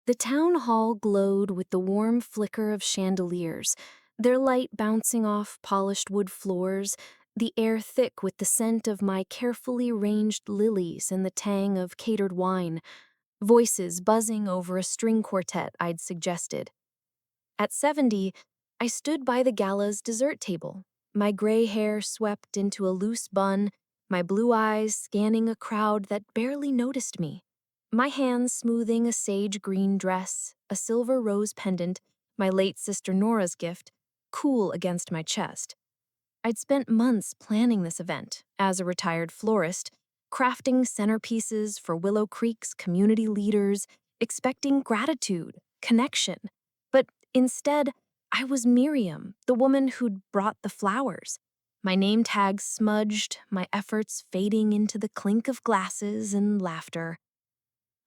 The town hall glowed with the warm flicker of chandeliers, their light bouncing off polished wood floors, the air thick with the scent of my carefully arranged lilies and the tang of catered wine, voices buzzing over a string quartet I'd suggested. At 70, I stood by the gala's dessert table, my gray hair swept into a loose bun, my blue eyes scanning a crowd that barely noticed me. My hands smoothing a sage green dress, a silver rose pendant, my late sister Nora's gift, cool against my chest. I'd spent months planning this event as a retired florist, crafting centerpieces for Willow Creek's community leaders, expecting gratitude, connection. But instead, I was Miriam, the woman who'd brought the flowers. My name tag smudged, my efforts fading into the clink of glasses and laughter.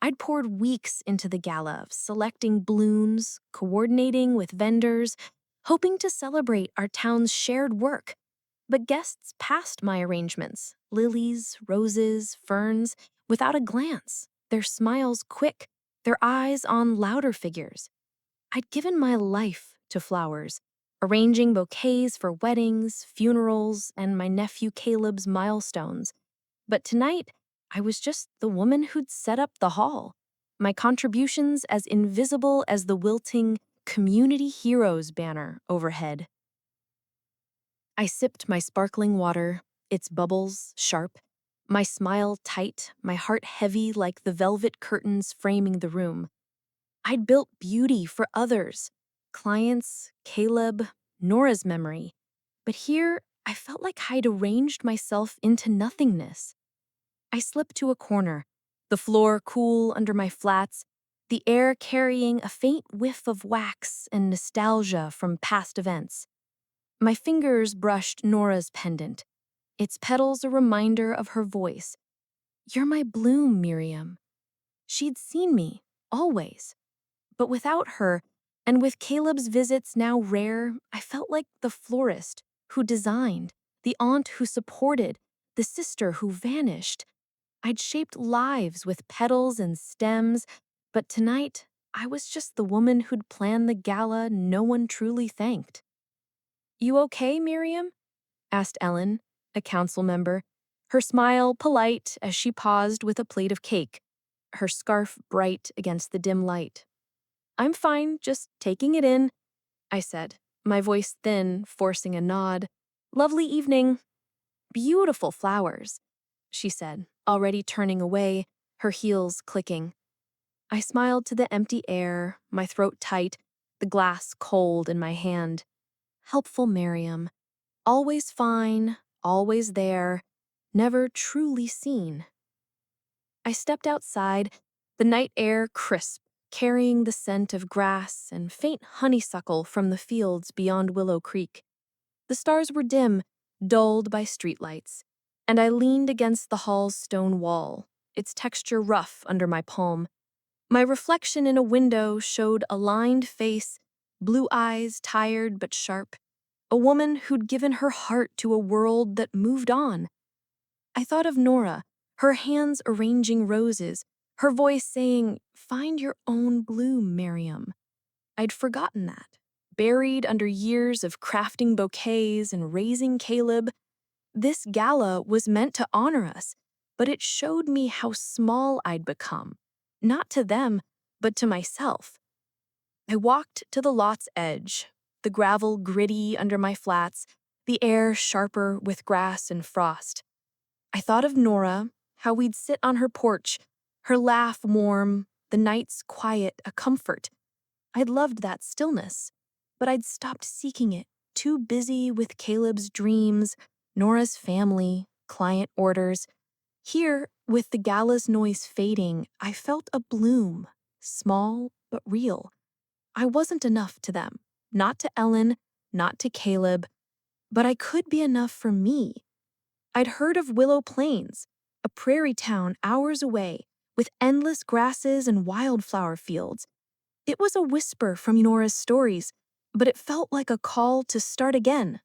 I'd poured weeks into the gala, selecting balloons, coordinating with vendors, hoping to celebrate our town's shared work. But guests passed my arrangements, lilies, roses, ferns, without a glance, their smiles quick, their eyes on louder figures. I'd given my life to flowers, arranging bouquets for weddings, funerals, and my nephew Caleb's milestones. But tonight, I was just the woman who'd set up the hall, my contributions as invisible as the wilting Community Heroes banner overhead. I sipped my sparkling water, its bubbles sharp, my smile tight, my heart heavy like the velvet curtains framing the room. I'd built beauty for others, clients, Caleb, Nora's memory. But here, I felt like I'd arranged myself into nothingness. I slipped to a corner, the floor cool under my flats, the air carrying a faint whiff of wax and nostalgia from past events. My fingers brushed Nora's pendant, its petals a reminder of her voice. "You're my bloom, Miriam." She'd seen me, always. But without her, and with Caleb's visits now rare, I felt like the florist who designed, the aunt who supported, the sister who vanished. I'd shaped lives with petals and stems, but tonight, I was just the woman who'd planned the gala no one truly thanked. "You okay, Miriam?" asked Ellen, a council member, her smile polite as she paused with a plate of cake, her scarf bright against the dim light. "I'm fine, just taking it in," I said, my voice thin, forcing a nod. "Lovely evening." "Beautiful flowers," she said, already turning away, her heels clicking. I smiled to the empty air, my throat tight, the glass cold in my hand. Helpful Miriam. Always fine, always there, never truly seen. I stepped outside, the night air crisp, carrying the scent of grass and faint honeysuckle from the fields beyond Willow Creek. The stars were dim, dulled by streetlights, and I leaned against the hall's stone wall, its texture rough under my palm. My reflection in a window showed a lined face, blue eyes tired but sharp, a woman who'd given her heart to a world that moved on. I thought of Nora, her hands arranging roses, her voice saying, "Find your own bloom, Miriam." I'd forgotten that. Buried under years of crafting bouquets and raising Caleb, this gala was meant to honor us, but it showed me how small I'd become, not to them, but to myself. I walked to the lot's edge, the gravel gritty under my flats, the air sharper with grass and frost. I thought of Nora, how we'd sit on her porch, her laugh warm, the nights quiet, a comfort. I'd loved that stillness, but I'd stopped seeking it, too busy with Caleb's dreams, Nora's family, client orders. Here, with the gala's noise fading, I felt a bloom, small but real. I wasn't enough to them, not to Ellen, not to Caleb, but I could be enough for me. I'd heard of Willow Plains, a prairie town hours away, with endless grasses and wildflower fields. It was a whisper from Nora's stories, but it felt like a call to start again.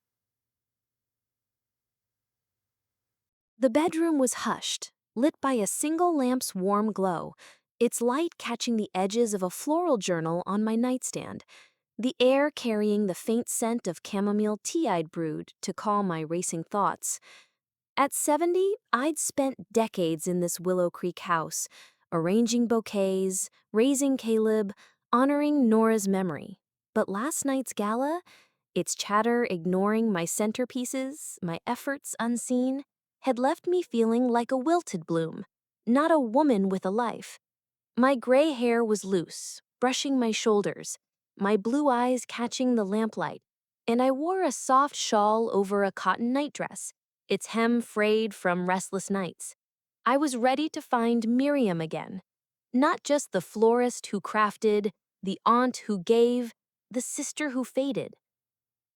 The bedroom was hushed, lit by a single lamp's warm glow, its light catching the edges of a floral journal on my nightstand, the air carrying the faint scent of chamomile tea I'd brewed to calm my racing thoughts. At 70, I'd spent decades in this Willow Creek house, arranging bouquets, raising Caleb, honoring Nora's memory. But last night's gala, its chatter ignoring my centerpieces, my efforts unseen, had left me feeling like a wilted bloom, not a woman with a life. My gray hair was loose, brushing my shoulders, my blue eyes catching the lamplight, and I wore a soft shawl over a cotton nightdress, its hem frayed from restless nights. I was ready to find Miriam again, not just the florist who crafted, the aunt who gave, the sister who faded.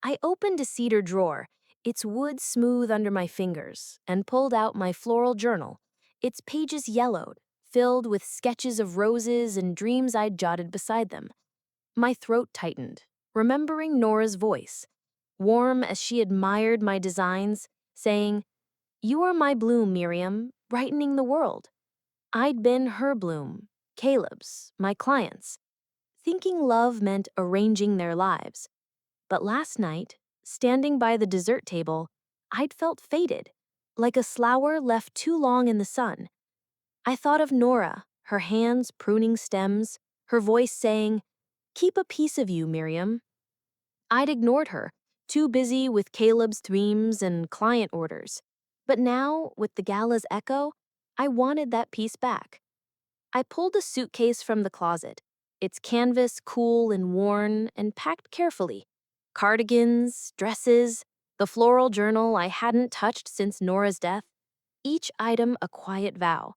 I opened a cedar drawer, its wood smooth under my fingers, and pulled out my floral journal, its pages yellowed, filled with sketches of roses and dreams I'd jotted beside them. My throat tightened, remembering Nora's voice, warm as she admired my designs, saying, "You are my bloom, Miriam, brightening the world." I'd been her bloom, Caleb's, my clients, thinking love meant arranging their lives. But last night, standing by the dessert table, I'd felt faded, like a flower left too long in the sun. I thought of Nora, her hands pruning stems, her voice saying, "Keep a piece of you, Miriam." I'd ignored her, too busy with Caleb's dreams and client orders. But now, with the gala's echo, I wanted that piece back. I pulled a suitcase from the closet, its canvas cool and worn and packed carefully. Cardigans, dresses, the floral journal I hadn't touched since Nora's death, each item a quiet vow.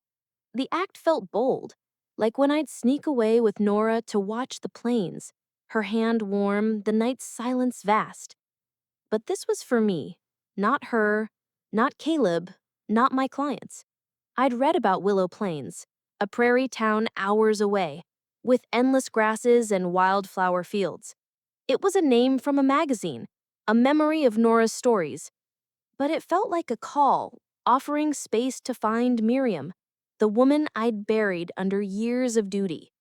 The act felt bold, like when I'd sneak away with Nora to watch the plains, her hand warm, the night's silence vast. But this was for me, not her, not Caleb, not my clients. I'd read about Willow Plains, a prairie town hours away, with endless grasses and wildflower fields. It was a name from a magazine, a memory of Nora's stories. But it felt like a call, offering space to find Miriam, the woman I'd buried under years of duty.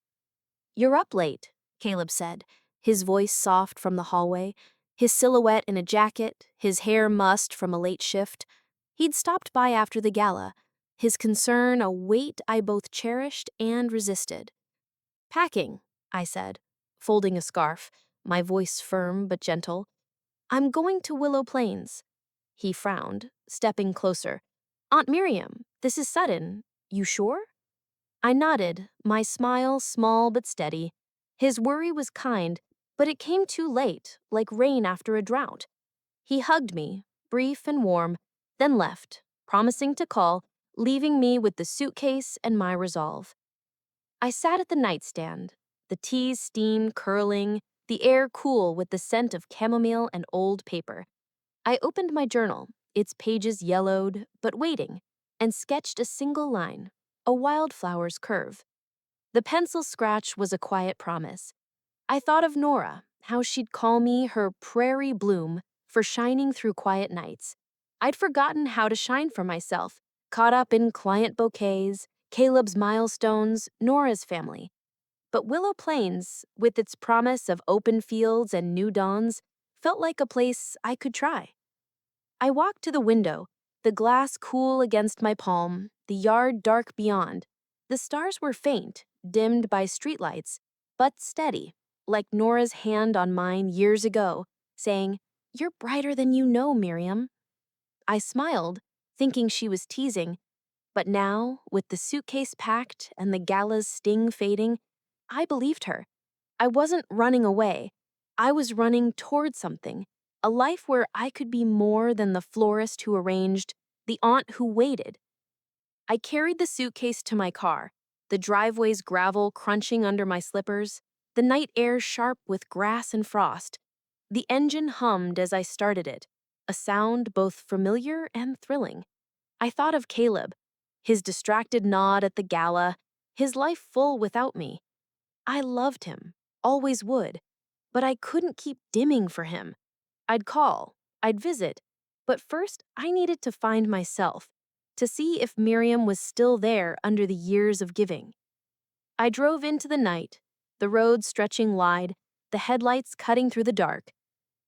"You're up late," Caleb said, his voice soft from the hallway, his silhouette in a jacket, his hair mussed from a late shift. He'd stopped by after the gala, his concern a weight I both cherished and resisted. "Packing," I said, folding a scarf, my voice firm but gentle. "I'm going to Willow Plains." He frowned, stepping closer. "Aunt Miriam, this is sudden. You sure?" I nodded, my smile small but steady. His worry was kind, but it came too late, like rain after a drought. He hugged me, brief and warm, then left, promising to call, leaving me with the suitcase and my resolve. I sat at the nightstand, the tea's steam curling, the air cool with the scent of chamomile and old paper. I opened my journal, its pages yellowed, but waiting, and sketched a single line, a wildflower's curve. The pencil scratch was a quiet promise. I thought of Nora, how she'd call me her prairie bloom for shining through quiet nights. I'd forgotten how to shine for myself, caught up in client bouquets, Caleb's milestones, Nora's family. But Willow Plains, with its promise of open fields and new dawns, felt like a place I could try. I walked to the window, the glass cool against my palm, the yard dark beyond. The stars were faint, dimmed by streetlights, but steady, like Nora's hand on mine years ago, saying, "You're brighter than you know, Miriam." I smiled, thinking she was teasing, but now, with the suitcase packed and the gala's sting fading, I believed her. I wasn't running away. I was running toward something, a life where I could be more than the florist who arranged, the aunt who waited. I carried the suitcase to my car, the driveway's gravel crunching under my slippers, the night air sharp with grass and frost. The engine hummed as I started it, a sound both familiar and thrilling. I thought of Caleb, his distracted nod at the gala, his life full without me. I loved him, always would, but I couldn't keep dimming for him. I'd call, I'd visit, but first I needed to find myself, to see if Miriam was still there under the years of giving. I drove into the night, the road stretching wide, the headlights cutting through the dark.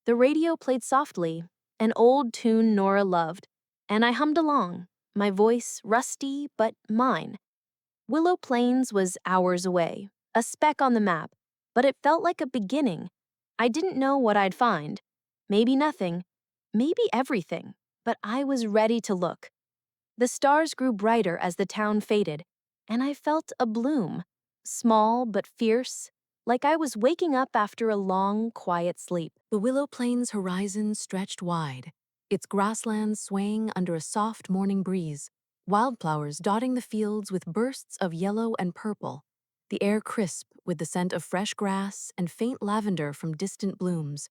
The radio played softly, an old tune Nora loved, and I hummed along, my voice rusty but mine. Willow Plains was hours away, a speck on the map, but it felt like a beginning. I didn't know what I'd find. Maybe nothing, maybe everything, but I was ready to look. The stars grew brighter as the town faded, and I felt a bloom, small but fierce, like I was waking up after a long, quiet sleep. The Willow Plains horizon stretched wide, its grasslands swaying under a soft morning breeze, wildflowers dotting the fields with bursts of yellow and purple, the air crisp with the scent of fresh grass and faint lavender from distant blooms.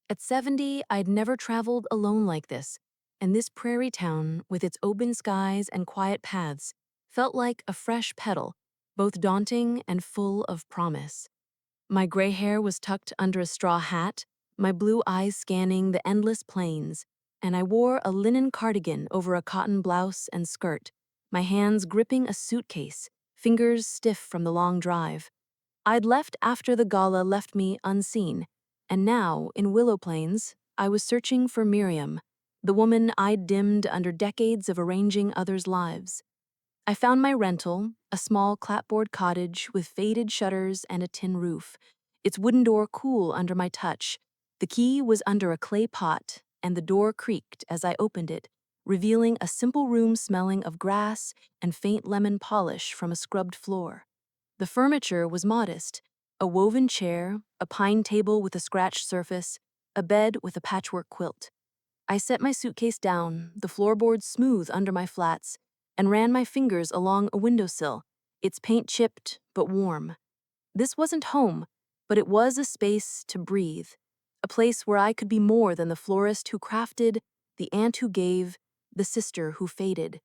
At 70, I'd never traveled alone like this, and this prairie town, with its open skies and quiet paths, felt like a fresh petal, both daunting and full of promise. My gray hair was tucked under a straw hat, my blue eyes scanning the endless plains, and I wore a linen cardigan over a cotton blouse and skirt, my hands gripping a suitcase, fingers stiff from the long drive. I'd left after the gala left me unseen, and now, in Willow Plains, I was searching for Miriam, the woman I'd dimmed under decades of arranging others' lives. I found my rental, a small clapboard cottage with faded shutters and a tin roof, its wooden door cool under my touch. The key was under a clay pot, and the door creaked as I opened it, revealing a simple room smelling of grass and faint lemon polish from a scrubbed floor. The furniture was modest, a woven chair, a pine table with a scratched surface, a bed with a patchwork quilt. I set my suitcase down, the floorboards smooth under my flats, and ran my fingers along a windowsill, its paint chipped but warm. This wasn't home, but it was a space to breathe, a place where I could be more than the florist who crafted, the aunt who gave, the sister who faded.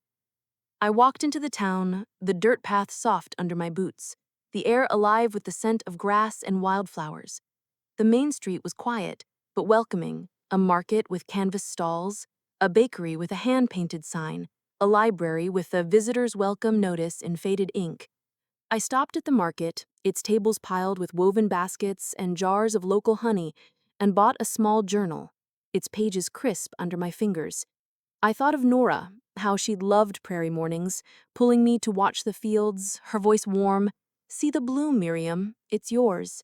I walked into the town, the dirt path soft under my boots, the air alive with the scent of grass and wildflowers. The main street was quiet, but welcoming, a market with canvas stalls, a bakery with a hand-painted sign, a library with a visitor's welcome notice in faded ink. I stopped at the market, its tables piled with woven baskets and jars of local honey, and bought a small journal, its pages crisp under my fingers. I thought of Nora, how she'd loved prairie mornings, pulling me to watch the fields, her voice warm. "See the bloom, Miriam, it's yours."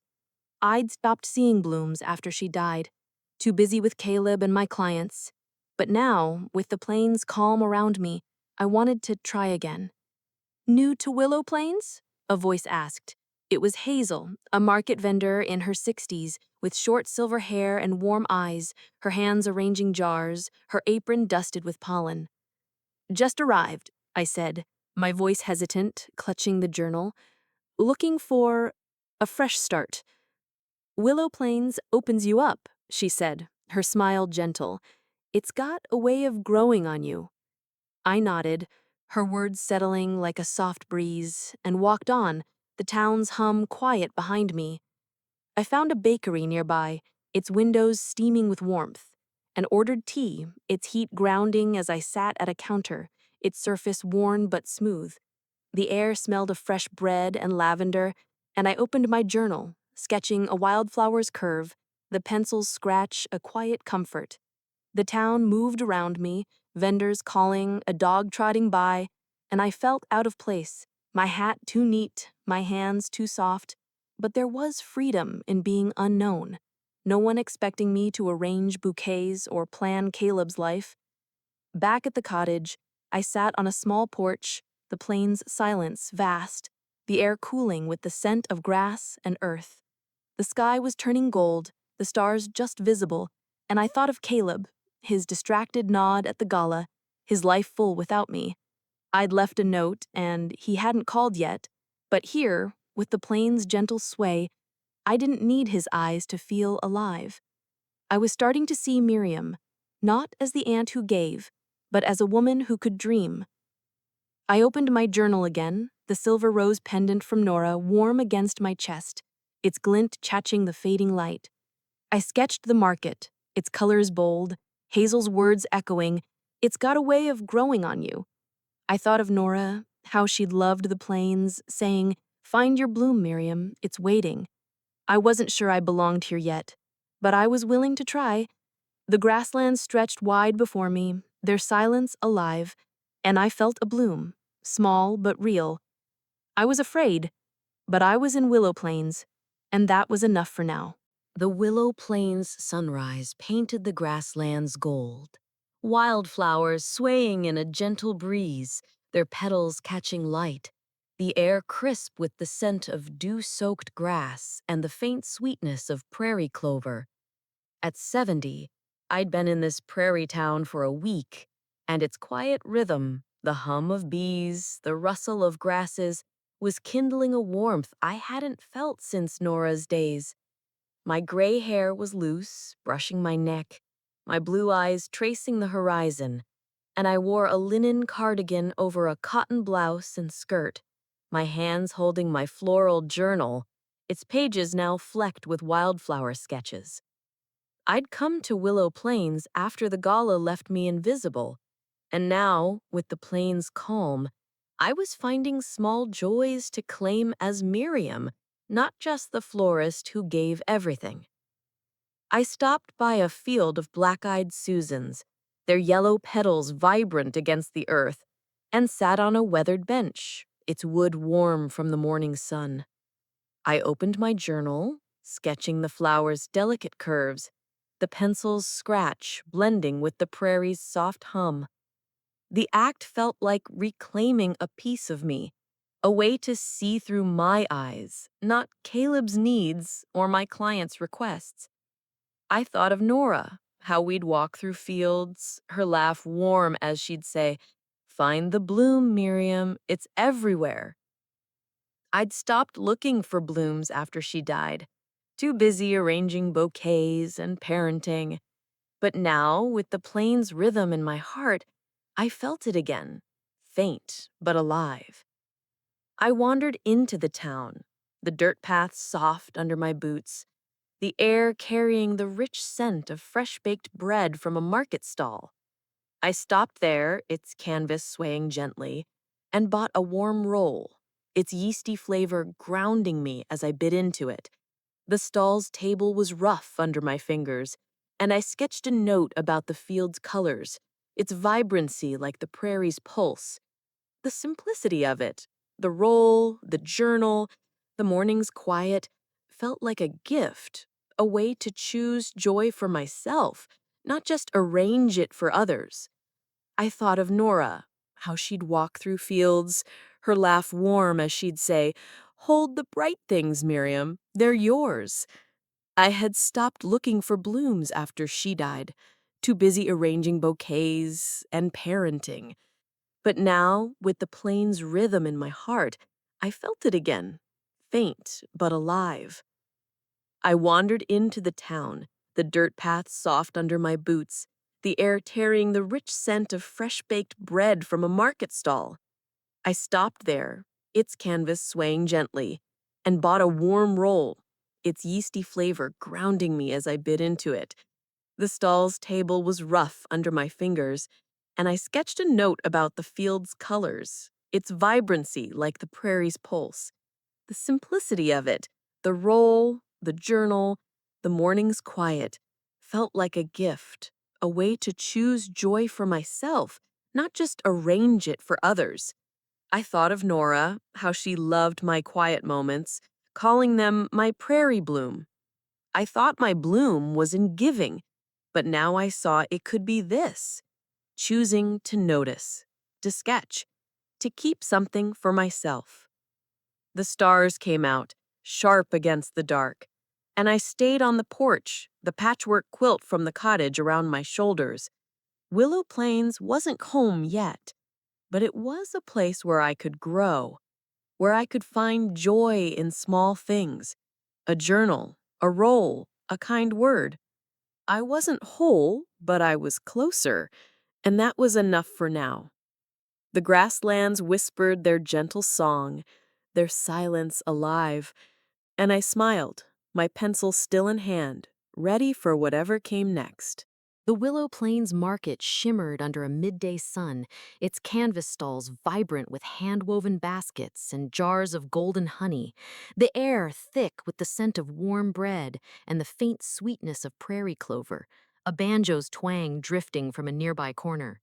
I'd stopped seeing blooms after she died, too busy with Caleb and my clients. But now, with the plains calm around me, I wanted to try again. "New to Willow Plains?" a voice asked. It was Hazel, a market vendor in her 60s, with short silver hair and warm eyes, her hands arranging jars, her apron dusted with pollen. "Just arrived," I said, my voice hesitant, clutching the journal. "Looking for a fresh start." "Willow Plains opens you up," she said, her smile gentle. "It's got a way of growing on you." I nodded, her words settling like a soft breeze, and walked on, the town's hum quiet behind me. I found a bakery nearby, its windows steaming with warmth, and ordered tea, its heat grounding as I sat at a counter, its surface worn but smooth. The air smelled of fresh bread and lavender, and I opened my journal, sketching a wildflower's curve, the pencil's scratch a quiet comfort. The town moved around me, vendors calling, a dog trotting by, and I felt out of place, my hat too neat, my hands too soft. But there was freedom in being unknown, no one expecting me to arrange bouquets or plan Caleb's life. Back at the cottage, I sat on a small porch, the plain's silence vast, the air cooling with the scent of grass and earth. The sky was turning gold, the stars just visible, and I thought of Caleb, his distracted nod at the gala, his life full without me. I'd left a note, and he hadn't called yet, but here, with the plain's gentle sway, I didn't need his eyes to feel alive. I was starting to see Miriam, not as the aunt who gave, but as a woman who could dream. I opened my journal again, the silver rose pendant from Nora warm against my chest, its glint catching the fading light. I sketched the market, its colors bold, Hazel's words echoing, "It's got a way of growing on you." I thought of Nora, how she'd loved the plains, saying, Find your bloom, Miriam. It's waiting. I wasn't sure I belonged here yet, but I was willing to try. The grasslands stretched wide before me, their silence alive, and I felt a bloom, small but real. I was afraid, but I was in Willow Plains, and that was enough for now. The Willow Plains sunrise painted the grasslands gold. Wildflowers swaying in a gentle breeze, their petals catching light. The air crisp with the scent of dew-soaked grass and the faint sweetness of prairie clover. At 70, I'd been in this prairie town for a week, and its quiet rhythm, the hum of bees, the rustle of grasses, was kindling a warmth I hadn't felt since Nora's days. My gray hair was loose, brushing my neck, my blue eyes tracing the horizon, and I wore a linen cardigan over a cotton blouse and skirt, my hands holding my floral journal, its pages now flecked with wildflower sketches. I'd come to Willow Plains after the gala left me invisible, and now, with the plains calm, I was finding small joys to claim as Miriam, not just the florist who gave everything. I stopped by a field of black-eyed Susans, their yellow petals vibrant against the earth, and sat on a weathered bench, its wood warm from the morning sun. I opened my journal, sketching the flower's delicate curves, the pencil's scratch blending with the prairie's soft hum. The act felt like reclaiming a piece of me, a way to see through my eyes, not Caleb's needs or my client's requests. I thought of Nora, how we'd walk through fields, her laugh warm as she'd say, "Find the bloom, Miriam, it's everywhere." I'd stopped looking for blooms after she died, too busy arranging bouquets and parenting. But now, with the plains rhythm in my heart, I felt it again, faint but alive. I wandered into the town, the dirt paths soft under my boots, the air carrying the rich scent of fresh-baked bread from a market stall. I stopped there, its canvas swaying gently, and bought a warm roll, its yeasty flavor grounding me as I bit into it. The stall's table was rough under my fingers, and I sketched a note about the field's colors, its vibrancy like the prairie's pulse. The simplicity of it, the roll, the journal, the morning's quiet, felt like a gift, a way to choose joy for myself, not just arrange it for others. I thought of Nora, how she'd walk through fields, her laugh warm as she'd say, "Hold the bright things, Miriam, they're yours." I had stopped looking for blooms after she died, too busy arranging bouquets and parenting. But now, with the plains rhythm in my heart, I felt it again, faint but alive. I wandered into the town, the dirt paths soft under my boots, the air carrying the rich scent of fresh-baked bread from a market stall. I stopped there, its canvas swaying gently, and bought a warm roll, its yeasty flavor grounding me as I bit into it. The stall's table was rough under my fingers, and I sketched a note about the field's colors, its vibrancy like the prairie's pulse. The simplicity of it, the roll, the journal, the morning's quiet, felt like a gift, a way to choose joy for myself, not just arrange it for others. I thought of Nora, how she loved my quiet moments, calling them my prairie bloom. I thought my bloom was in giving, but now I saw it could be this, choosing to notice, to sketch, to keep something for myself. The stars came out, sharp against the dark, and I stayed on the porch, the patchwork quilt from the cottage around my shoulders. Willow Plains wasn't home yet, but it was a place where I could grow, where I could find joy in small things, a journal, a roll, a kind word. I wasn't whole, but I was closer, and that was enough for now. The grasslands whispered their gentle song, their silence alive, and I smiled, my pencil still in hand, ready for whatever came next. The Willow Plains market shimmered under a midday sun, its canvas stalls vibrant with hand-woven baskets and jars of golden honey, the air thick with the scent of warm bread and the faint sweetness of prairie clover, a banjo's twang drifting from a nearby corner.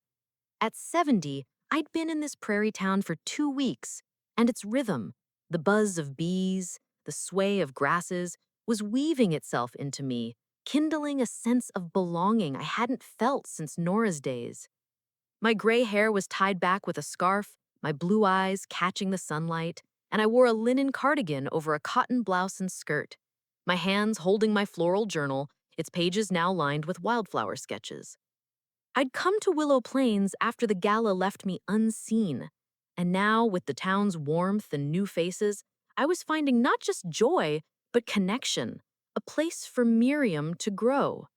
At 70, I'd been in this prairie town for 2 weeks, and its rhythm, the buzz of bees, the sway of grasses, was weaving itself into me, kindling a sense of belonging I hadn't felt since Nora's days. My gray hair was tied back with a scarf, my blue eyes catching the sunlight, and I wore a linen cardigan over a cotton blouse and skirt, my hands holding my floral journal, its pages now lined with wildflower sketches. I'd come to Willow Plains after the gala left me unseen, and now, with the town's warmth and new faces, I was finding not just joy, but connection, a place for Miriam to grow.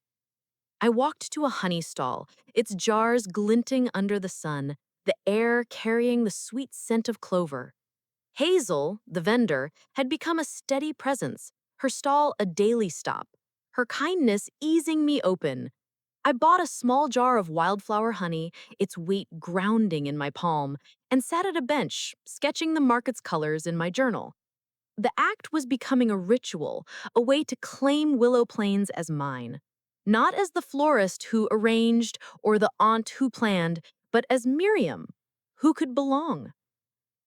I walked to a honey stall, its jars glinting under the sun, the air carrying the sweet scent of clover. Hazel, the vendor, had become a steady presence, her stall a daily stop, her kindness easing me open. I bought a small jar of wildflower honey, its weight grounding in my palm, and sat at a bench, sketching the market's colors in my journal. The act was becoming a ritual, a way to claim Willow Plains as mine. Not as the florist who arranged or the aunt who planned, but as Miriam, who could belong.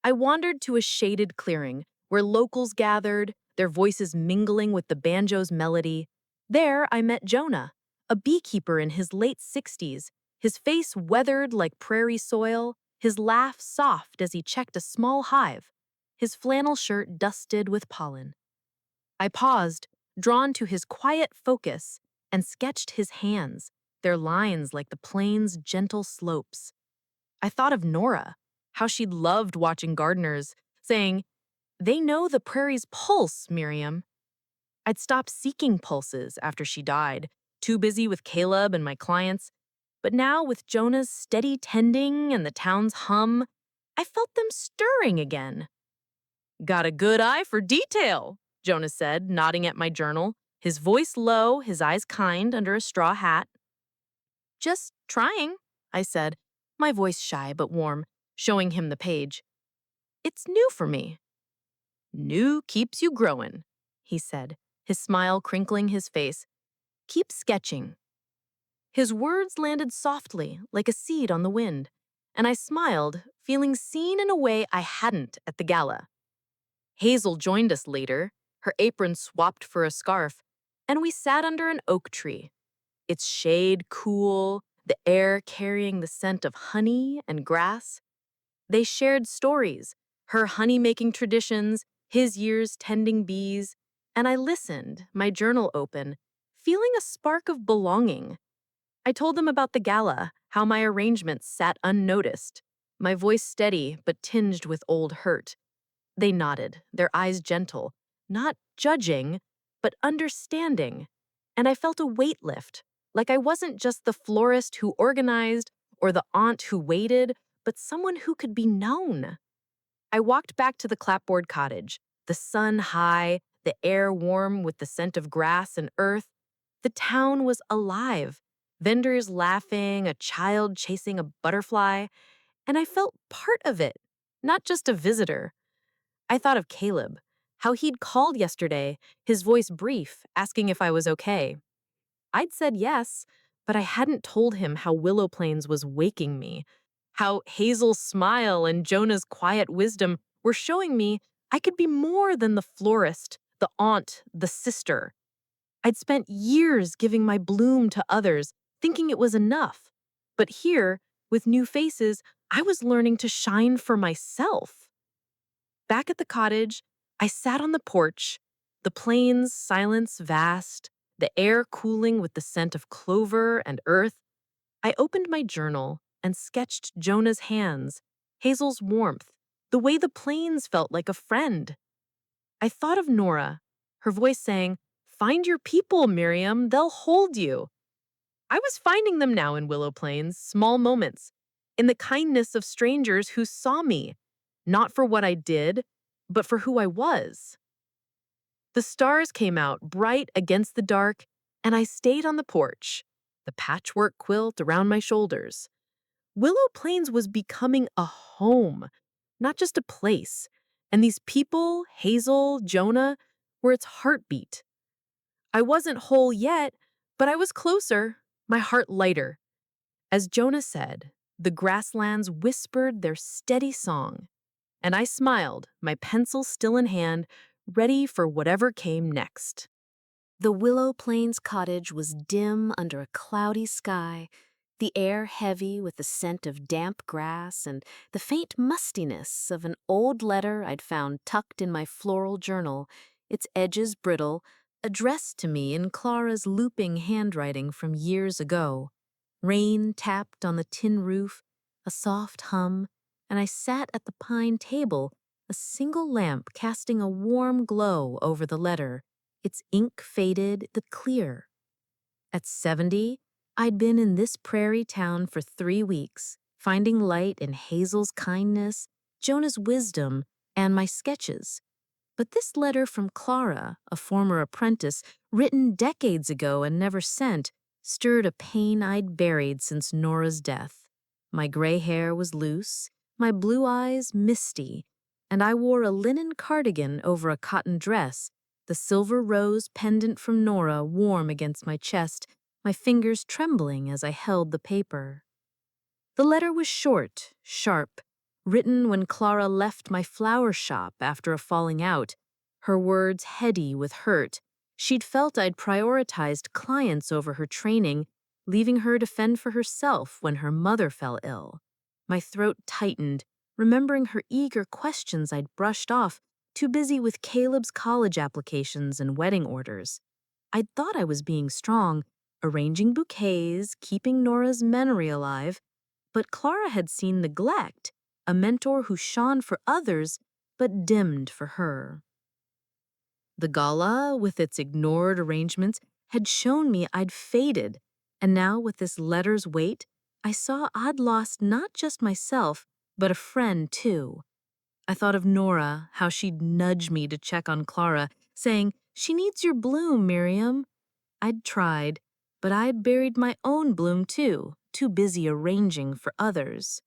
I wandered to a shaded clearing where locals gathered, their voices mingling with the banjo's melody. There I met Jonah, a beekeeper in his late 60s, his face weathered like prairie soil, his laugh soft as he checked a small hive, his flannel shirt dusted with pollen. I paused, drawn to his quiet focus, and sketched his hands, their lines like the plain's gentle slopes. I thought of Nora, how she'd loved watching gardeners, saying, "They know the prairie's pulse, Miriam." I'd stopped seeking pulses after she died, too busy with Caleb and my clients. But now, with Jonah's steady tending and the town's hum, I felt them stirring again. "Got a good eye for detail," Jonah said, nodding at my journal, his voice low, his eyes kind under a straw hat. "Just trying," I said, my voice shy but warm, showing him the page. "It's new for me." "New keeps you growing," he said, his smile crinkling his face. "Keep sketching." His words landed softly, like a seed on the wind, and I smiled, feeling seen in a way I hadn't at the gala. Hazel joined us later, her apron swapped for a scarf, and we sat under an oak tree, its shade cool, the air carrying the scent of honey and grass. They shared stories, her honey-making traditions, his years tending bees, and I listened, my journal open, feeling a spark of belonging. I told them about the gala, how my arrangements sat unnoticed, my voice steady but tinged with old hurt. They nodded, their eyes gentle, not judging, but understanding. And I felt a weight lift, like I wasn't just the florist who organized or the aunt who waited, but someone who could be known. I walked back to the clapboard cottage, the sun high, the air warm with the scent of grass and earth. The town was alive, vendors laughing, a child chasing a butterfly, and I felt part of it, not just a visitor. I thought of Caleb, how he'd called yesterday, his voice brief, asking if I was okay. I'd said yes, but I hadn't told him how Willow Plains was waking me, how Hazel's smile and Jonah's quiet wisdom were showing me I could be more than the florist, the aunt, the sister. I'd spent years giving my bloom to others, thinking it was enough. But here, with new faces, I was learning to shine for myself. Back at the cottage, I sat on the porch, the plain's silence vast, the air cooling with the scent of clover and earth. I opened my journal and sketched Jonah's hands, Hazel's warmth, the way the plains felt like a friend. I thought of Nora, her voice saying, "Find your people, Miriam, they'll hold you." I was finding them now in Willow Plains, small moments, in the kindness of strangers who saw me, not for what I did, but for who I was. The stars came out bright against the dark, and I stayed on the porch, the patchwork quilt around my shoulders. Willow Plains was becoming a home, not just a place. And these people, Hazel, Jonah, were its heartbeat. I wasn't whole yet, but I was closer, my heart lighter. As Jonah said, the grasslands whispered their steady song, and I smiled, my pencil still in hand, ready for whatever came next. The Willow Plains cottage was dim under a cloudy sky, the air heavy with the scent of damp grass and the faint mustiness of an old letter I'd found tucked in my floral journal, its edges brittle, addressed to me in Clara's looping handwriting from years ago. Rain tapped on the tin roof, a soft hum, and I sat at the pine table, a single lamp casting a warm glow over the letter, its ink faded but clear. At 70, I'd been in this prairie town for 3 weeks, finding light in Hazel's kindness, Jonah's wisdom, and my sketches. But this letter from Clara, a former apprentice, written decades ago and never sent, stirred a pain I'd buried since Nora's death. My gray hair was loose, my blue eyes misty, and I wore a linen cardigan over a cotton dress, the silver rose pendant from Nora warm against my chest, my fingers trembling as I held the paper. The letter was short, sharp, written when Clara left my flower shop after a falling out, her words heady with hurt. She'd felt I'd prioritized clients over her training, leaving her to fend for herself when her mother fell ill. My throat tightened, remembering her eager questions I'd brushed off, too busy with Caleb's college applications and wedding orders. I'd thought I was being strong, arranging bouquets, keeping Nora's memory alive, but Clara had seen neglect, a mentor who shone for others but dimmed for her. The gala, with its ignored arrangements, had shown me I'd faded, and now with this letter's weight, I saw I'd lost not just myself, but a friend too. I thought of Nora, how she'd nudge me to check on Clara, saying, "She needs your bloom, Miriam." I'd tried, but I'd buried my own bloom too busy arranging for others.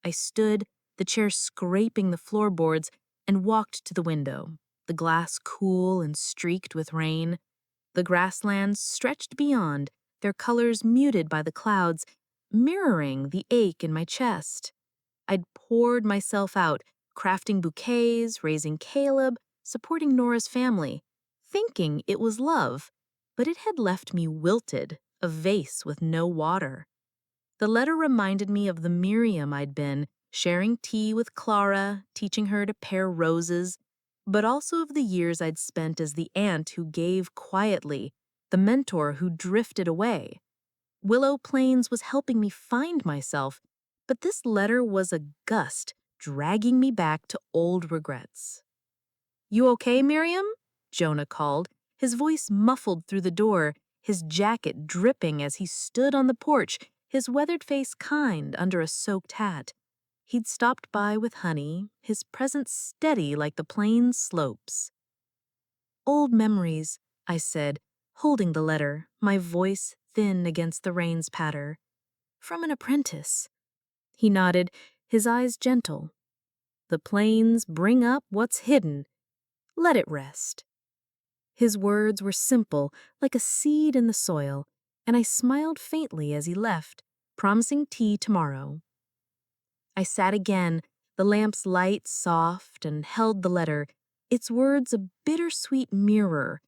I stood, the chair scraping the floorboards, and walked to the window, the glass cool and streaked with rain. The grasslands stretched beyond, their colors muted by the clouds, mirroring the ache in my chest. I'd poured myself out, crafting bouquets, raising Caleb, supporting Nora's family, thinking it was love, but it had left me wilted, a vase with no water. The letter reminded me of the Miriam I'd been, sharing tea with Clara, teaching her to pair roses, but also of the years I'd spent as the aunt who gave quietly, the mentor who drifted away. Willow Plains was helping me find myself, but this letter was a gust, dragging me back to old regrets. "You okay, Miriam?" Jonah called, his voice muffled through the door, his jacket dripping as he stood on the porch, his weathered face kind under a soaked hat. He'd stopped by with honey, his presence steady like the plains slopes. "Old memories," I said, holding the letter, my voice thin against the rain's patter. "From an apprentice." He nodded, his eyes gentle. "The plains bring up what's hidden. Let it rest." His words were simple, like a seed in the soil, and I smiled faintly as he left, promising tea tomorrow. I sat again, the lamp's light soft, and held the letter, its words a bittersweet mirror.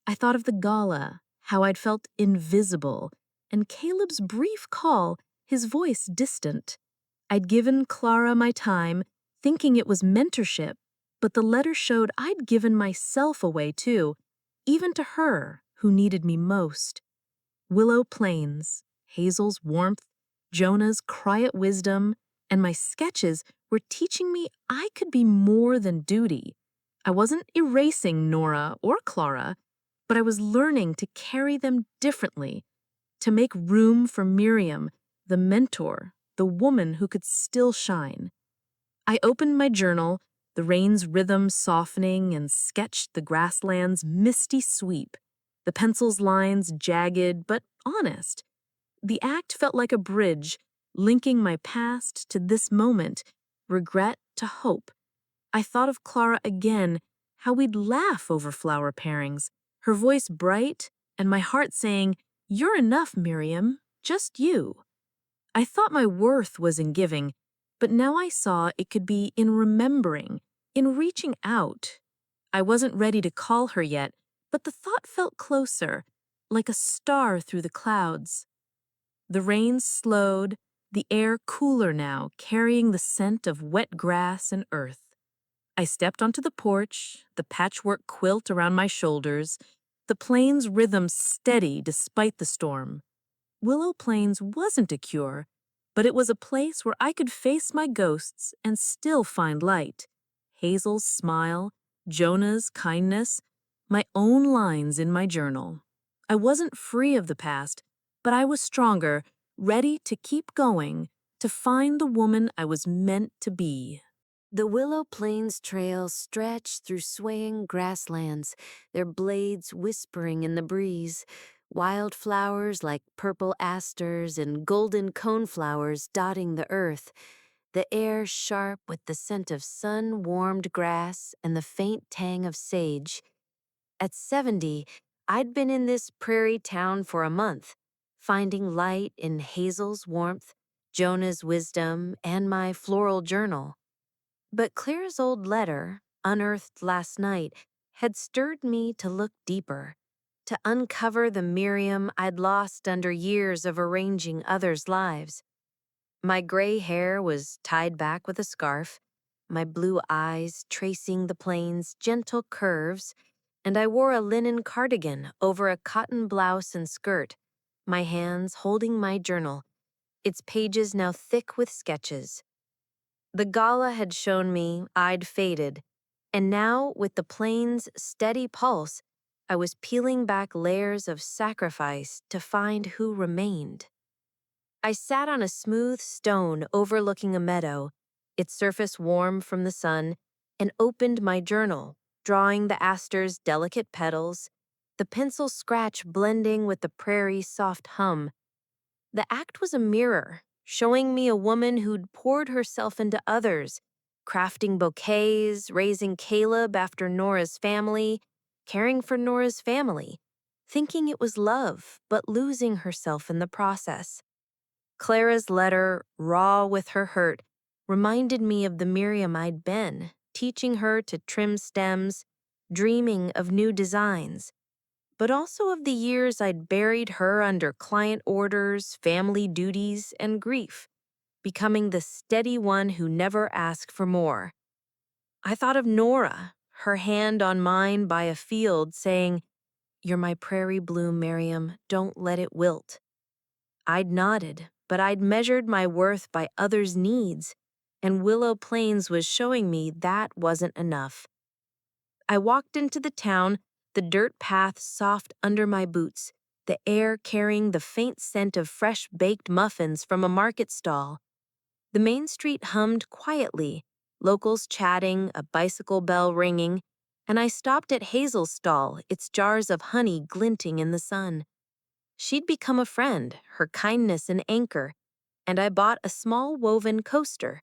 I thought of the gala, how I'd felt invisible, and Caleb's brief call, his voice distant. I'd given Clara my time, thinking it was mentorship, but the letter showed I'd given myself away too, even to her who needed me most. Willow Plains, Hazel's warmth, Jonah's quiet wisdom, and my sketches were teaching me I could be more than duty. I wasn't erasing Nora or Clara, but I was learning to carry them differently, to make room for Miriam, the mentor, the woman who could still shine. I opened my journal, the rain's rhythm softening, and sketched the grassland's misty sweep, the pencil's lines jagged but honest. The act felt like a bridge, linking my past to this moment, regret to hope. I thought of Clara again, how we'd laugh over flower pairings, her voice bright, and my heart saying, "You're enough, Miriam, just you." I thought my worth was in giving, but now I saw it could be in remembering, in reaching out. I wasn't ready to call her yet, but the thought felt closer, like a star through the clouds. The rain slowed, the air cooler now, carrying the scent of wet grass and earth. I stepped onto the porch, the patchwork quilt around my shoulders, the plain's rhythm steady despite the storm. Willow Plains wasn't a cure, but it was a place where I could face my ghosts and still find light. Hazel's smile, Jonah's kindness, my own lines in my journal. I wasn't free of the past, but I was stronger, ready to keep going, to find the woman I was meant to be. The Willow Plains trails stretch through swaying grasslands, their blades whispering in the breeze. Wildflowers like purple asters and golden coneflowers dotting the earth. The air sharp with the scent of sun-warmed grass and the faint tang of sage. At 70, I'd been in this prairie town for a month, finding light in Hazel's warmth, Jonah's wisdom, and my floral journal. But Claire's old letter, unearthed last night, had stirred me to look deeper, to uncover the Miriam I'd lost under years of arranging others' lives. My gray hair was tied back with a scarf, my blue eyes tracing the plain's gentle curves, and I wore a linen cardigan over a cotton blouse and skirt, my hands holding my journal, its pages now thick with sketches. The gala had shown me I'd faded, and now, with the plain's steady pulse, I was peeling back layers of sacrifice to find who remained. I sat on a smooth stone overlooking a meadow, its surface warm from the sun, and opened my journal, drawing the aster's delicate petals, the pencil scratch blending with the prairie's soft hum. The act was a mirror, showing me a woman who'd poured herself into others, crafting bouquets, raising Caleb after Nora's family, caring for Nora's family, thinking it was love, but losing herself in the process. Clara's letter, raw with her hurt, reminded me of the Miriam I'd been, teaching her to trim stems, dreaming of new designs, but also of the years I'd buried her under client orders, family duties, and grief, becoming the steady one who never asked for more. I thought of Nora, her hand on mine by a field, saying, "You're my prairie bloom, Miriam, don't let it wilt." I'd nodded, but I'd measured my worth by others' needs, and Willow Plains was showing me that wasn't enough. I walked into the town, the dirt path soft under my boots, the air carrying the faint scent of fresh baked muffins from a market stall. The main street hummed quietly, locals chatting, a bicycle bell ringing, and I stopped at Hazel's stall, its jars of honey glinting in the sun. She'd become a friend, her kindness an anchor, and I bought a small woven coaster,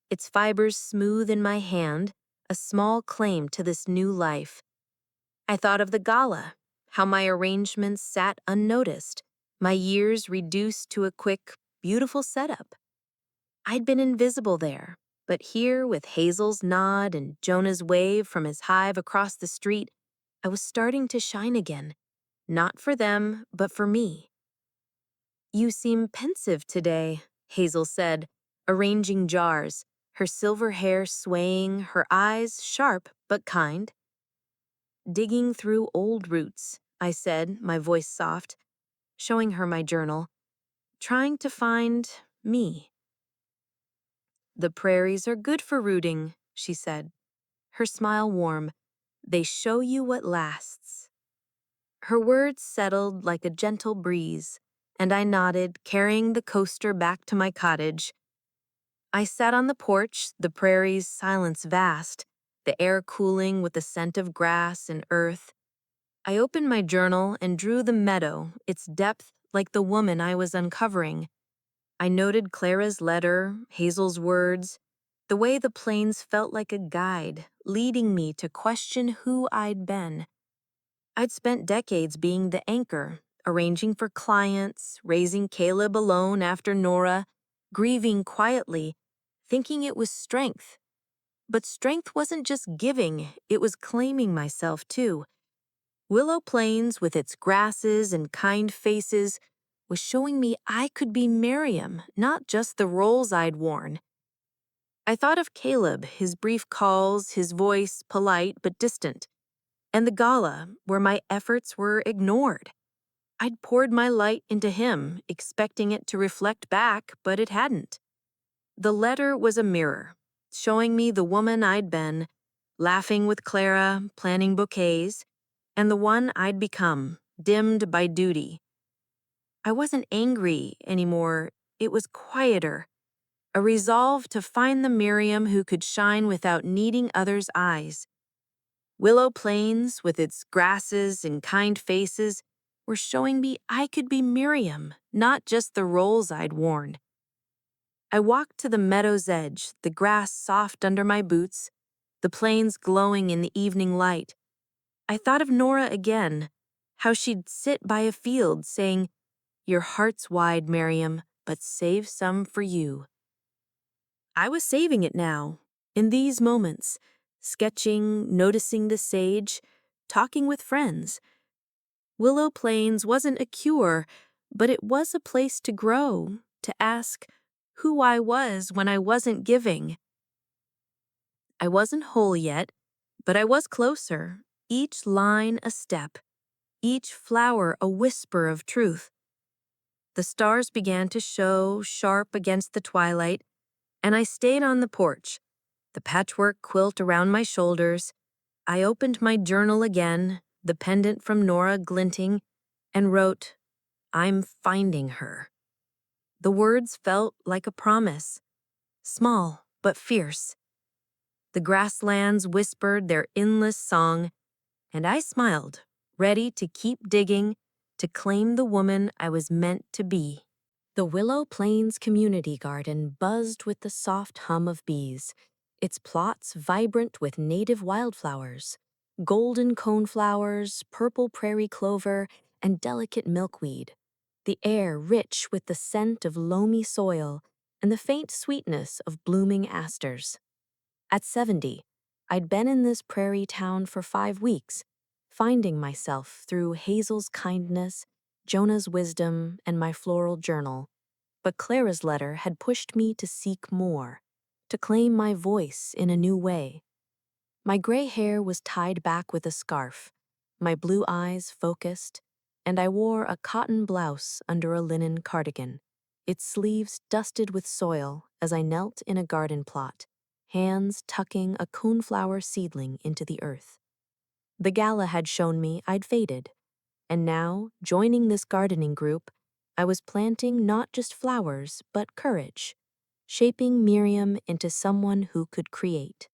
its fibers smooth in my hand, a small claim to this new life. I thought of the gala, how my arrangements sat unnoticed, my years reduced to a quick, beautiful setup. I'd been invisible there, but here, with Hazel's nod and Jonah's wave from his hive across the street, I was starting to shine again, not for them, but for me. "You seem pensive today," Hazel said, arranging jars, her silver hair swaying, her eyes sharp but kind. "Digging through old roots," I said, my voice soft, showing her my journal, "trying to find me." "The prairies are good for rooting," she said, her smile warm. "They show you what lasts." Her words settled like a gentle breeze, and I nodded, carrying the coaster back to my cottage. I sat on the porch, the prairie's silence vast, the air cooling with the scent of grass and earth. I opened my journal and drew the meadow, its depth like the woman I was uncovering. I noted Clara's letter, Hazel's words, the way the plains felt like a guide, leading me to question who I'd been. I'd spent decades being the anchor, arranging for clients, raising Caleb alone after Nora, grieving quietly, thinking it was strength. But strength wasn't just giving, it was claiming myself too. Willow Plains, with its grasses and kind faces, was showing me I could be Miriam, not just the roles I'd worn. I thought of Caleb, his brief calls, his voice polite but distant, and the gala, where my efforts were ignored. I'd poured my light into him, expecting it to reflect back, but it hadn't. The letter was a mirror, showing me the woman I'd been, laughing with Clara, planning bouquets, and the one I'd become, dimmed by duty. I wasn't angry anymore, it was quieter, a resolve to find the Miriam who could shine without needing others' eyes. Willow Plains, with its grasses and kind faces, were showing me I could be Miriam, not just the roles I'd worn. I walked to the meadow's edge, the grass soft under my boots, the plains glowing in the evening light. I thought of Nora again, how she'd sit by a field saying, "Your heart's wide, Miriam, but save some for you." I was saving it now, in these moments, sketching, noticing the sage, talking with friends. Willow Plains wasn't a cure, but it was a place to grow, to ask who I was when I wasn't giving. I wasn't whole yet, but I was closer, each line a step, each flower a whisper of truth. The stars began to show sharp against the twilight, and I stayed on the porch, the patchwork quilt around my shoulders. I opened my journal again, the pendant from Nora glinting, and wrote, "I'm finding her." The words felt like a promise, small but fierce. The grasslands whispered their endless song, and I smiled, ready to keep digging, to claim the woman I was meant to be. The Willow Plains Community Garden buzzed with the soft hum of bees, its plots vibrant with native wildflowers, golden coneflowers, purple prairie clover, and delicate milkweed. The air rich with the scent of loamy soil and the faint sweetness of blooming asters. At 70, I'd been in this prairie town for 5 weeks, finding myself through Hazel's kindness, Jonah's wisdom, and my floral journal. But Clara's letter had pushed me to seek more, to claim my voice in a new way. My gray hair was tied back with a scarf, my blue eyes focused, and I wore a cotton blouse under a linen cardigan, its sleeves dusted with soil as I knelt in a garden plot, hands tucking a coneflower seedling into the earth. The gala had shown me I'd faded, and now, joining this gardening group, I was planting not just flowers, but courage, shaping Miriam into someone who could create.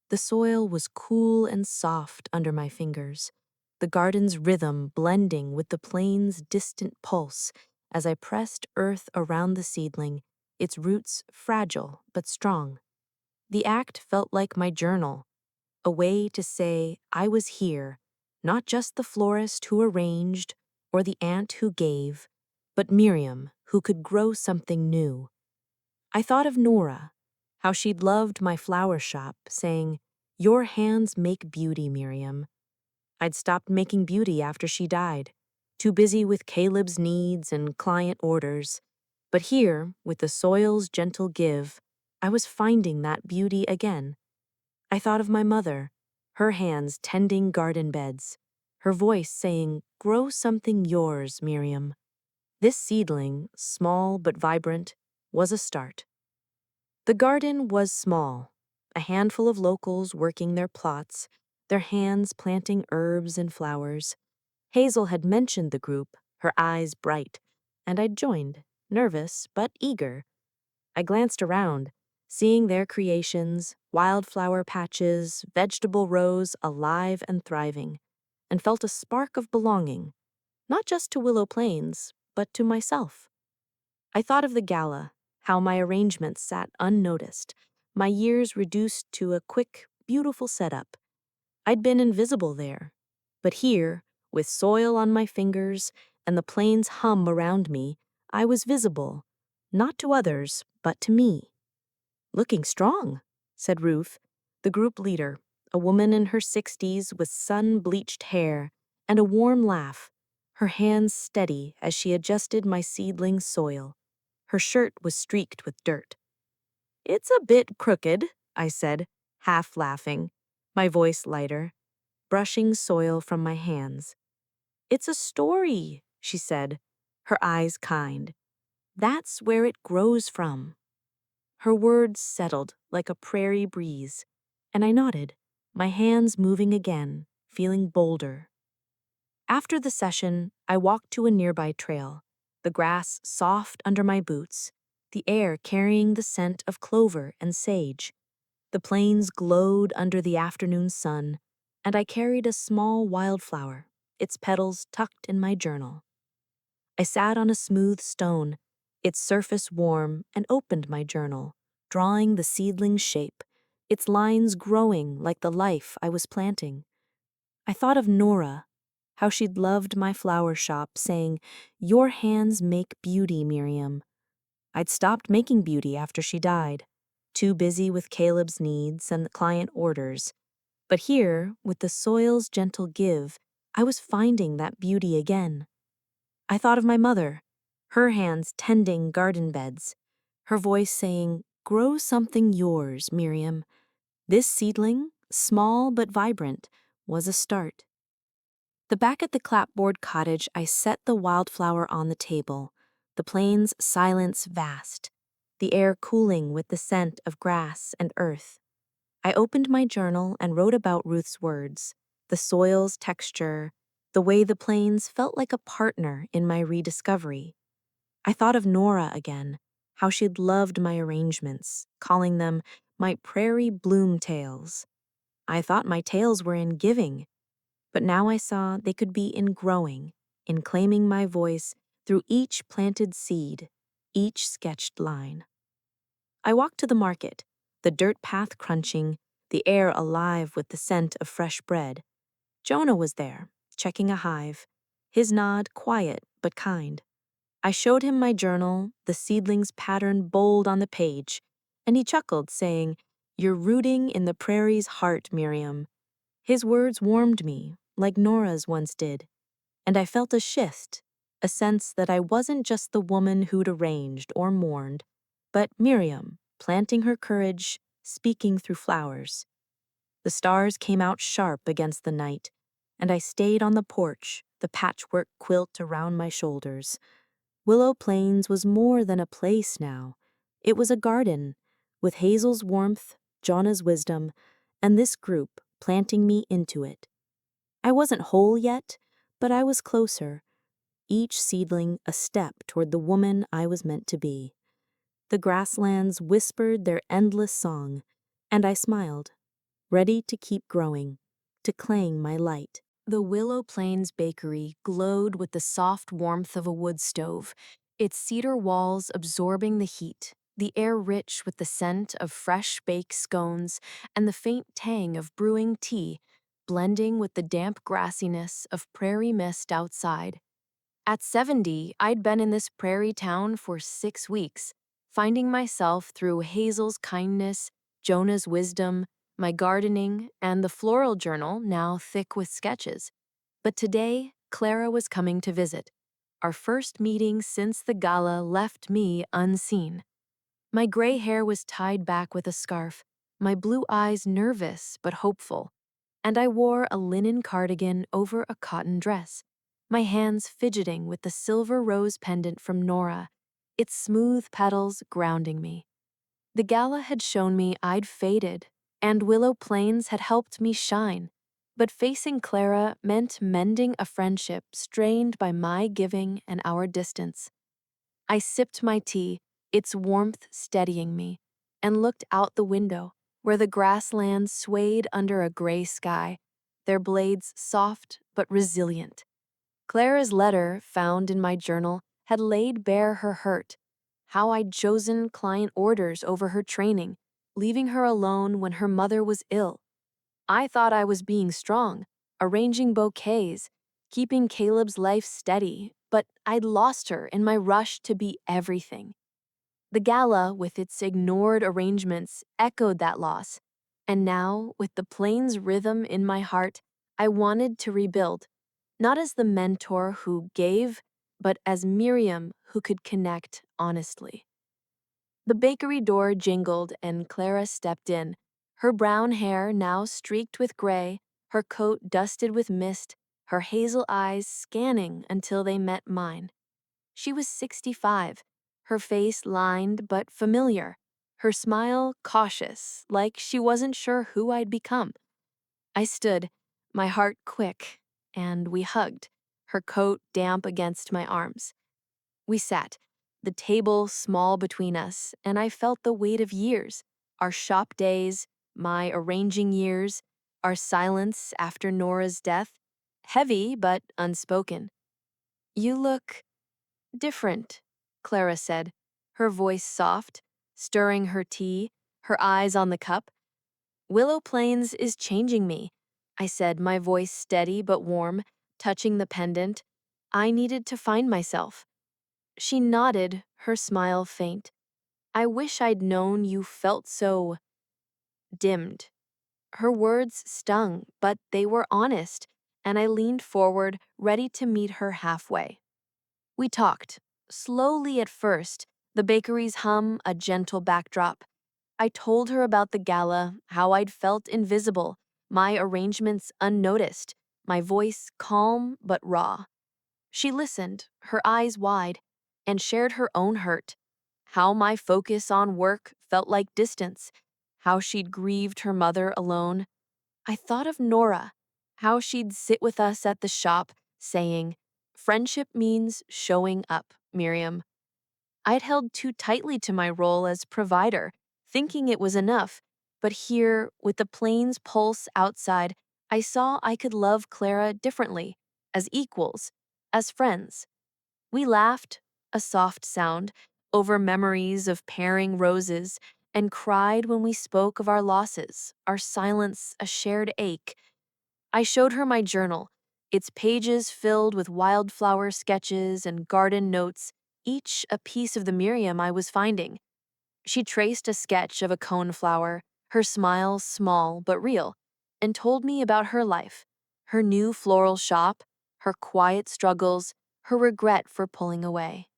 The soil was cool and soft under my fingers, the garden's rhythm blending with the plain's distant pulse as I pressed earth around the seedling, its roots fragile but strong. The act felt like my journal, a way to say I was here, not just the florist who arranged or the aunt who gave, but Miriam who could grow something new. I thought of Nora, how she'd loved my flower shop, saying, "Your hands make beauty, Miriam." I'd stopped making beauty after she died, too busy with Caleb's needs and client orders. But here, with the soil's gentle give, I was finding that beauty again. I thought of my mother, her hands tending garden beds, her voice saying, "Grow something yours, Miriam." This seedling, small but vibrant, was a start. The garden was small, a handful of locals working their plots, their hands planting herbs and flowers. Hazel had mentioned the group, her eyes bright, and I'd joined, nervous but eager. I glanced around, seeing their creations, wildflower patches, vegetable rows alive and thriving, and felt a spark of belonging, not just to Willow Plains, but to myself. I thought of the gala, how my arrangements sat unnoticed, my years reduced to a quick, beautiful setup. I'd been invisible there. But here, with soil on my fingers and the plains hum around me, I was visible, not to others, but to me. Looking strong, said Ruth, the group leader, a woman in her 60s with sun-bleached hair and a warm laugh, her hands steady as she adjusted my seedling soil. Her shirt was streaked with dirt. It's a bit crooked, I said, half laughing, my voice lighter, brushing soil from my hands. It's a story, she said, her eyes kind. That's where it grows from. Her words settled like a prairie breeze, and I nodded, my hands moving again, feeling bolder. After the session, I walked to a nearby trail, the grass soft under my boots, the air carrying the scent of clover and sage. The plains glowed under the afternoon sun, and I carried a small wildflower, its petals tucked in my journal. I sat on a smooth stone, its surface warm, and opened my journal, drawing the seedling's shape, its lines growing like the life I was planting. I thought of Nora, how she'd loved my flower shop, saying, "Your hands make beauty, Miriam." I'd stopped making beauty after she died, too busy with Caleb's needs and the client orders. But here, with the soil's gentle give, I was finding that beauty again. I thought of my mother, her hands tending garden beds, her voice saying, "Grow something yours, Miriam." This seedling, small but vibrant, was a start. The back at the clapboard cottage, I set the wildflower on the table, the plains' silence vast, the air cooling with the scent of grass and earth. I opened my journal and wrote about Ruth's words, the soil's texture, the way the plains felt like a partner in my rediscovery. I thought of Nora again, how she'd loved my arrangements, calling them my prairie bloom tales. I thought my tales were in giving, but now I saw they could be in growing, in claiming my voice through each planted seed, each sketched line. I walked to the market, the dirt path crunching, the air alive with the scent of fresh bread. Jonah was there, checking a hive, his nod quiet but kind. I showed him my journal, the seedling's pattern bold on the page, and he chuckled, saying, "You're rooting in the prairie's heart, Miriam." His words warmed me, like Nora's once did, and I felt a shift, a sense that I wasn't just the woman who'd arranged or mourned, but Miriam, planting her courage, speaking through flowers. The stars came out sharp against the night, and I stayed on the porch, the patchwork quilt around my shoulders. Willow Plains was more than a place now. It was a garden, with Hazel's warmth, Jonah's wisdom, and this group planting me into it. I wasn't whole yet, but I was closer, each seedling a step toward the woman I was meant to be. The grasslands whispered their endless song, and I smiled, ready to keep growing, to claim my light. The Willow Plains bakery glowed with the soft warmth of a wood stove, its cedar walls absorbing the heat, the air rich with the scent of fresh baked scones and the faint tang of brewing tea, blending with the damp grassiness of prairie mist outside. At 70, I'd been in this prairie town for 6 weeks, finding myself through Hazel's kindness, Jonah's wisdom, my gardening, and the floral journal now thick with sketches. But today, Clara was coming to visit. Our first meeting since the gala left me unseen. My gray hair was tied back with a scarf, my blue eyes nervous but hopeful, and I wore a linen cardigan over a cotton dress, my hands fidgeting with the silver rose pendant from Nora, its smooth petals grounding me. The gala had shown me I'd faded, and Willow Plains had helped me shine, but facing Clara meant mending a friendship strained by my giving and our distance. I sipped my tea, its warmth steadying me, and looked out the window, where the grasslands swayed under a gray sky, their blades soft but resilient. Clara's letter, found in my journal, had laid bare her hurt, how I'd chosen client orders over her training, leaving her alone when her mother was ill. I thought I was being strong, arranging bouquets, keeping Caleb's life steady, but I'd lost her in my rush to be everything. The gala, with its ignored arrangements, echoed that loss. And now, with the plains rhythm in my heart, I wanted to rebuild, not as the mentor who gave, but as Miriam who could connect honestly. The bakery door jingled and Clara stepped in, her brown hair now streaked with gray, her coat dusted with mist, her hazel eyes scanning until they met mine. She was 65, her face lined but familiar, her smile cautious, like she wasn't sure who I'd become. I stood, my heart quick, and we hugged, her coat damp against my arms. We sat, the table small between us, and I felt the weight of years, our shop days, my arranging years, our silence after Nora's death, heavy but unspoken. You look different, Clara said, her voice soft, stirring her tea, her eyes on the cup. Willow Plains is changing me, I said, my voice steady but warm, touching the pendant. I needed to find myself. She nodded, her smile faint. I wish I'd known you felt so dimmed. Her words stung, but they were honest, and I leaned forward, ready to meet her halfway. We talked, slowly at first, the bakery's hum a gentle backdrop. I told her about the gala, how I'd felt invisible, my arrangements unnoticed, my voice calm but raw. She listened, her eyes wide, and shared her own hurt. How my focus on work felt like distance, how she'd grieved her mother alone. I thought of Nora, how she'd sit with us at the shop, saying, "Friendship means showing up, Miriam." I'd held too tightly to my role as provider, thinking it was enough, but here, with the plane's pulse outside, I saw I could love Clara differently, as equals, as friends. We laughed, a soft sound, over memories of pairing roses, and cried when we spoke of our losses, our silence a shared ache. I showed her my journal, its pages filled with wildflower sketches and garden notes, each a piece of the Miriam I was finding. She traced a sketch of a coneflower, her smile small but real, and told me about her life, her new floral shop, her quiet struggles, her regret for pulling away.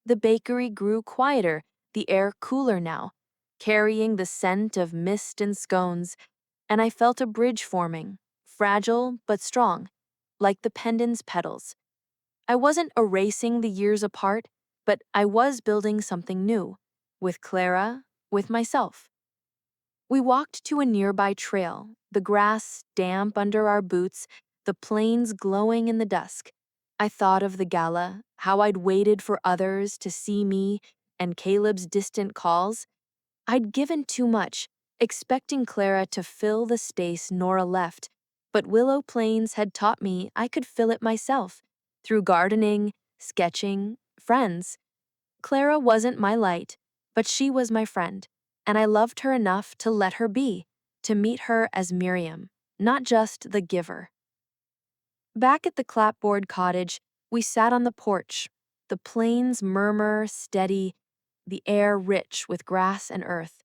The bakery grew quieter, the air cooler now, carrying the scent of mist and scones, and I felt a bridge forming, fragile but strong, like the pendant's petals. I wasn't erasing the years apart, but I was building something new, with Clara, with myself. We walked to a nearby trail, the grass damp under our boots, the plains glowing in the dusk. I thought of the gala, how I'd waited for others to see me, and Caleb's distant calls. I'd given too much, expecting Clara to fill the space Nora left, but Willow Plains had taught me I could fill it myself, through gardening, sketching, friends. Clara wasn't my light, but she was my friend, and I loved her enough to let her be, to meet her as Miriam, not just the giver. Back at the clapboard cottage, we sat on the porch, the plains murmur steady, the air rich with grass and earth.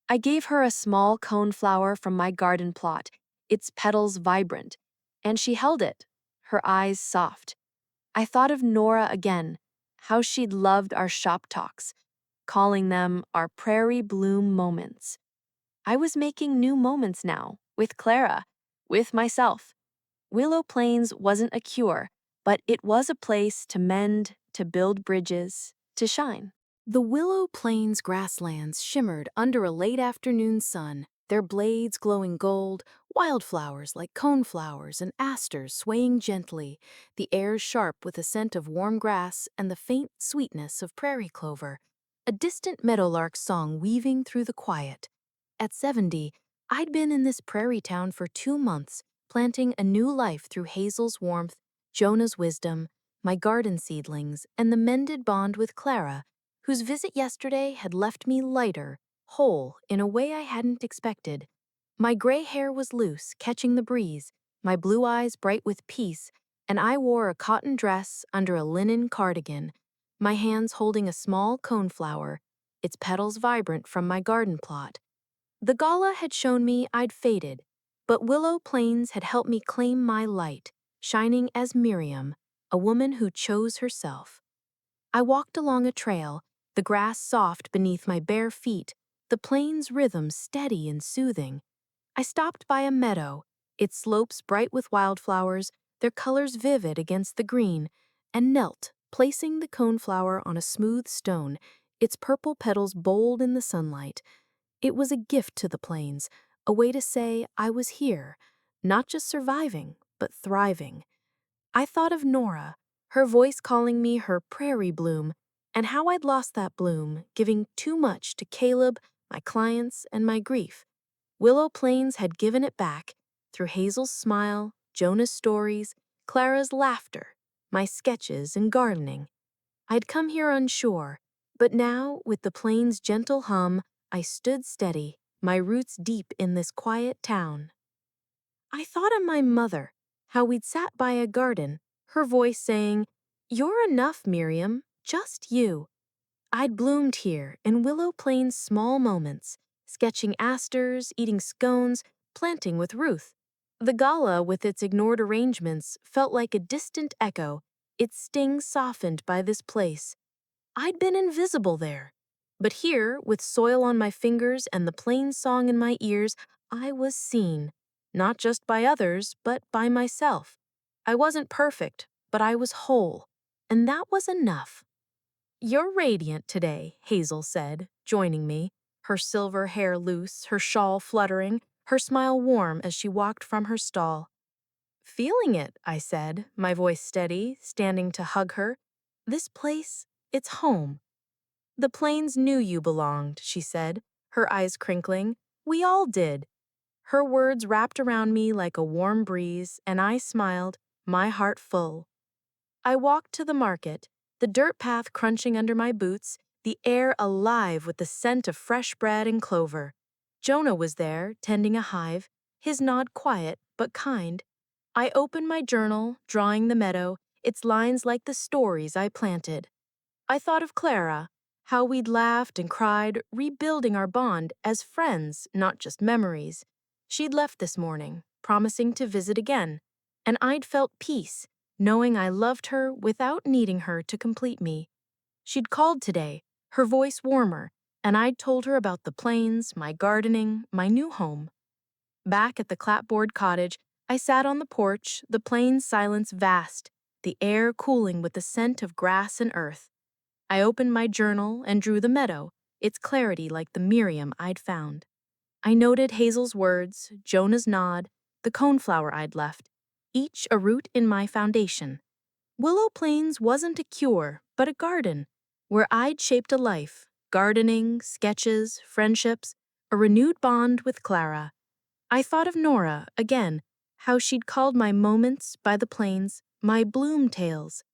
I gave her a small coneflower from my garden plot, its petals vibrant, and she held it, her eyes soft. I thought of Nora again, how she'd loved our shop talks, calling them our prairie bloom moments. I was making new moments now, with Clara, with myself. Willow Plains wasn't a cure, but it was a place to mend, to build bridges, to shine. The Willow Plains grasslands shimmered under a late afternoon sun, their blades glowing gold, wildflowers like coneflowers and asters swaying gently, the air sharp with the scent of warm grass and the faint sweetness of prairie clover, a distant meadowlark's song weaving through the quiet. At 70, I'd been in this prairie town for 2 months, planting a new life through Hazel's warmth, Jonah's wisdom, my garden seedlings, and the mended bond with Clara, whose visit yesterday had left me lighter, whole, in a way I hadn't expected. My gray hair was loose, catching the breeze, my blue eyes bright with peace, and I wore a cotton dress under a linen cardigan, my hands holding a small coneflower, its petals vibrant from my garden plot. The gala had shown me I'd faded, but Willow Plains had helped me claim my light, shining as Miriam, a woman who chose herself. I walked along a trail, the grass soft beneath my bare feet, the plains' rhythm steady and soothing. I stopped by a meadow, its slopes bright with wildflowers, their colors vivid against the green, and knelt, placing the coneflower on a smooth stone, its purple petals bold in the sunlight. It was a gift to the plains, a way to say I was here, not just surviving, but thriving. I thought of Nora, her voice calling me her prairie bloom, and how I'd lost that bloom, giving too much to Caleb, my clients, and my grief. Willow Plains had given it back through Hazel's smile, Jonah's stories, Clara's laughter, my sketches, and gardening. I'd come here unsure, but now, with the plains' gentle hum, I stood steady, my roots deep in this quiet town. I thought of my mother, how we'd sat by a garden, her voice saying, "You're enough, Miriam, just you." I'd bloomed here in Willow Plains' small moments, sketching asters, eating scones, planting with Ruth. The gala, with its ignored arrangements, felt like a distant echo, its sting softened by this place. I'd been invisible there. But here, with soil on my fingers and the plain song in my ears, I was seen. Not just by others, but by myself. I wasn't perfect, but I was whole. And that was enough. "You're radiant today," Hazel said, joining me, her silver hair loose, her shawl fluttering, her smile warm as she walked from her stall. "Feeling it," I said, my voice steady, standing to hug her. "This place, it's home." "The plains knew you belonged," she said, her eyes crinkling. "We all did." Her words wrapped around me like a warm breeze, and I smiled, my heart full. I walked to the market, the dirt path crunching under my boots, the air alive with the scent of fresh bread and clover. Jonah was there, tending a hive, his nod quiet but kind. I opened my journal, drawing the meadow, its lines like the stories I planted. I thought of Clara, how we'd laughed and cried, rebuilding our bond as friends, not just memories. She'd left this morning, promising to visit again, and I'd felt peace, knowing I loved her without needing her to complete me. She'd called today, her voice warmer, and I'd told her about the plains, my gardening, my new home. Back at the clapboard cottage, I sat on the porch, the plains' silence vast, the air cooling with the scent of grass and earth. I opened my journal and drew the meadow, its clarity like the Miriam I'd found. I noted Hazel's words, Jonah's nod, the coneflower I'd left, each a root in my foundation. Willow Plains wasn't a cure, but a garden, where I'd shaped a life, gardening, sketches, friendships, a renewed bond with Clara. I thought of Nora, again, how she'd called my moments by the plains my bloom tales.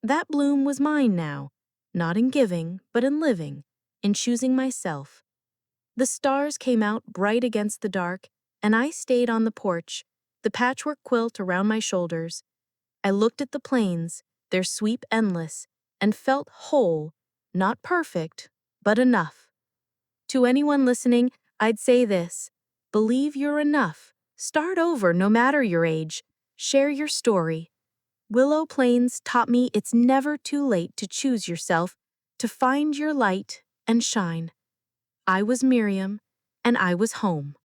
That bloom was mine now, not in giving, but in living, in choosing myself. The stars came out bright against the dark, and I stayed on the porch, the patchwork quilt around my shoulders. I looked at the plains, their sweep endless, and felt whole, not perfect, but enough. To anyone listening, I'd say this: believe you're enough. Start over no matter your age. Share your story. Willow Plains taught me it's never too late to choose yourself, to find your light and shine. I was Miriam, and I was home.